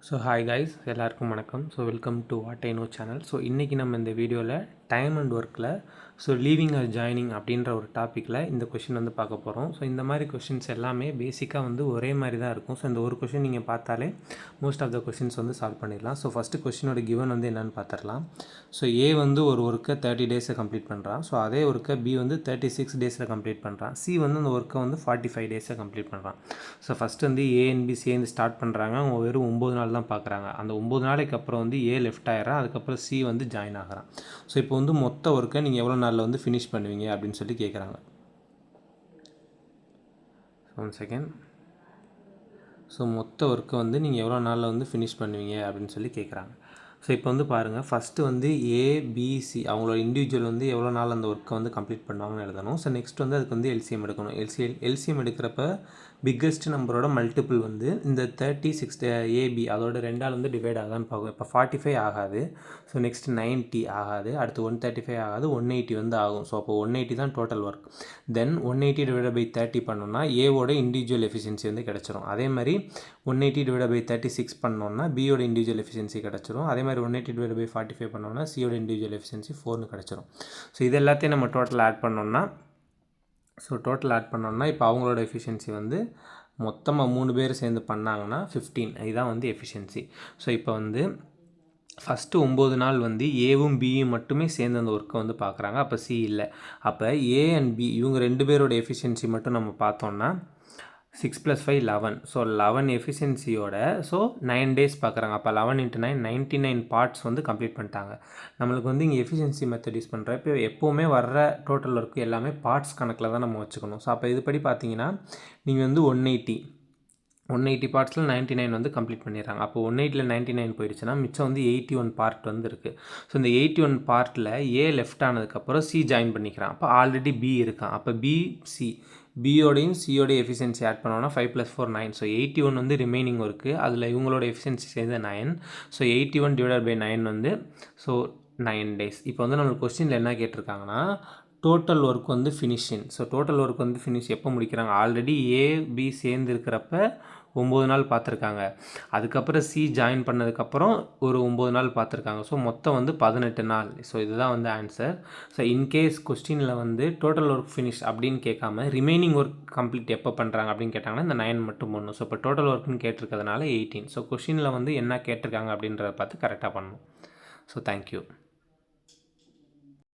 So hi guys, எல்லாருக்கும் வணக்கம். So welcome to what I know channel. So இன்றைக்கி நம்ம இந்த வீடியோவில் டைம் அண்ட் ஒர்க்கில் லீவிங் ஆர் ஜாயினிங் அப்படின்ற ஒரு டாப்பிக்கில் இந்த கொஷின் பார்க்க போகிறோம். ஸோ இந்த மாதிரி கொஷின்ஸ் எல்லாமே பேசிக்காக ஒரே மாதிரி தான் இருக்கும். ஸோ இந்த ஒரு கொஷின் நீங்கள் பார்த்தாலே most of the questions solve பண்ணிடலாம். ஸோ ஃபஸ்ட்டு கொஷினோட கிவன் என்னென்னு பார்த்துடலாம். ஸோ ஏ ஒரு ஒர்க்கை 30 டேஸில் கம்ப்ளீட் பண்ணுறான். ஸோ அதே ஒர்க்கை பி 36 டேஸில் கம்ப்ளீட் பண்ணுறான். சி அந்த ஒர்க்கை 45 டேஸில் கம்ப்ளீட் பண்ணுறான். So first A and B சேர்ந்து ஸ்டார்ட் பண்ணுறாங்க. அவங்க வெறும் 9 நாள் தான் பார்க்குறாங்க. அந்த 9 நாளைக்கு அப்புறம் ஏ லெஃப்ட் ஆகிறான். அதுக்கப்புறம் சி ஜாயின் ஆகிறான். ஸோ இப்போ மொத்த ஒர்க்கை நீங்கள் எவ்வளோ நாளில் ஃபினிஷ் பண்ணுவீங்க அப்படின்னு சொல்லி கேட்குறாங்க. One second. ஸோ மொத்த ஒர்க்கை நீங்கள் எவ்வளோ நாளில் ஃபினிஷ் பண்ணுவீங்க அப்படின்னு சொல்லி கேட்குறாங்க. ஸோ இப்போ பாருங்கள், ஃபஸ்ட்டு ஏபிசி அவங்களோட இண்டிவிஜுவல் எவ்வளோ நாள் அந்த ஒர்க்கை கம்ப்ளீட் பண்ணுவாங்கன்னு எழுதணும். ஸோ நெக்ஸ்ட் அதுக்கு எல்சிஎம் எடுக்கணும். எல்சிஎம் எடுக்கிறப்ப பிக்கஸ்ட் நம்பரோட மல்டிபிள் இந்த 36 ஏபி அதோட 2ஆல் டிவைட் ஆகான்னு பார்க்கும். இப்போ 45 ஆகாது. ஸோ நெக்ஸ்ட் 90 ஆகாது. அடுத்து 135 ஆகாது. 180 ஆகும். ஸோ அப்போ 180 தான் total work. Then 180 divide by 30 பண்ணோம்னா ஏவோட இண்டிவிஜுவல் எஃபிஷியன்சி கிடச்சிரும். அதே மாதிரி 180 டிவைட் பை 36 பண்ணோம்னா பியோட இண்டிவிஜுவல் எஃபிஷியன்சி கிடச்சிரும். அதே மாதிரி 180 டிவைட் பை 45 பண்ணோம்னா சியோட இண்டிவிஜுவல் எஃபிஷியன்சி 4னு கிடச்சிரும். ஸோ இது எல்லாத்தையும் நம்ம டோட்டல் ஆட் பண்ணோம்னா இப்போ அவங்களோட எஃபிஷியன்சி மொத்தமாக 3 பேர் சேர்ந்து பண்ணாங்கன்னா 15. இதுதான் எஃபிஷியன்சி. ஸோ இப்போ ஃபஸ்ட்டு 9 நாள் ஏவும் பியும் மட்டுமே சேர்ந்து அந்த ஒர்க்கை பார்க்குறாங்க. அப்போ சி இல்லை. அப்போ ஏ அண்ட் பி இவங்க 2 பேரோட எஃபிஷியன்சி மட்டும் நம்ம பார்த்தோன்னா 6 + 5 11. ஸோ 11 எஃபிஷியன்சியோட 9 டேஸ் பார்க்குறாங்க. அப்போ 11 × 9 99 பார்ட்ஸ் கம்ப்ளீட் பண்ணிட்டாங்க. நம்மளுக்கு இங்கே எஃபிஷியன்சி மெத்தட் யூஸ் பண்ணுறேன். இப்போ எப்போவுமே வர்ற டோட்டல் ஒர்க்கு எல்லாமே பார்ட்ஸ் கணக்கில் தான் நம்ம வச்சுக்கணும். ஸோ அப்போ இதுபடி பார்த்தீங்கன்னா நீங்கள் 180 பார்ட்ஸில் 99 கம்ப்ளீட் பண்ணிடுறாங்க. அப்போ 180ல் 99 போயிடுச்சுன்னா மிச்சம் 81 பார்ட் இருக்குது. ஸோ இந்த 81 பார்ட்டில் ஏ லெஃப்ட் ஆனதுக்கப்புறம் சி ஜாயின் பண்ணிக்கிறான். அப்போ ஆல்ரெடி பி இருக்கான். அப்போ பிசி பியோடையும் சியோடைய எஃபிஷியன்சி ஆட் பண்ணோன்னா 5 + 4 9. So 81 remaining work. அதில் இவங்களோட எஃபிஷியன்சி சேர்ந்து 9. So 81 divided by 9 so 9 days. இப்போ நம்மளுக்கு கொஸ்டினில் என்ன கேட்டிருக்காங்கன்னா total work finishing. So total work finish எப்போ முடிக்கிறாங்க? ஆல்ரெடி ஏபி சேர்ந்து இருக்கிறப்ப 9 நாள் பார்த்துருக்காங்க. அதுக்கப்புறம் சி ஜாயின் பண்ணதுக்கப்புறம் ஒரு 9 நாள் பார்த்துருக்காங்க. ஸோ மொத்தம் 18 நாள். ஸோ இதுதான் ஆன்சர். ஸோ இன்கேஸ் கொஸ்டினில் டோட்டல் ஒர்க் ஃபினிஷ் அப்படின்னு கேட்காம ரிமைனிங் ஒர்க் கம்ப்ளீட் எப்போ பண்ணுறாங்க அப்படின்னு கேட்டாங்கன்னா இந்த 9 மட்டும் பண்ணணும். ஸோ இப்போ டோட்டல் ஒர்க்னு கேட்டிருக்கிறதுனால 18. ஸோ கொஸ்டினில் என்ன கேட்டிருக்காங்க அப்படின்றத பார்த்து கரெக்டாக பண்ணணும். So thank you.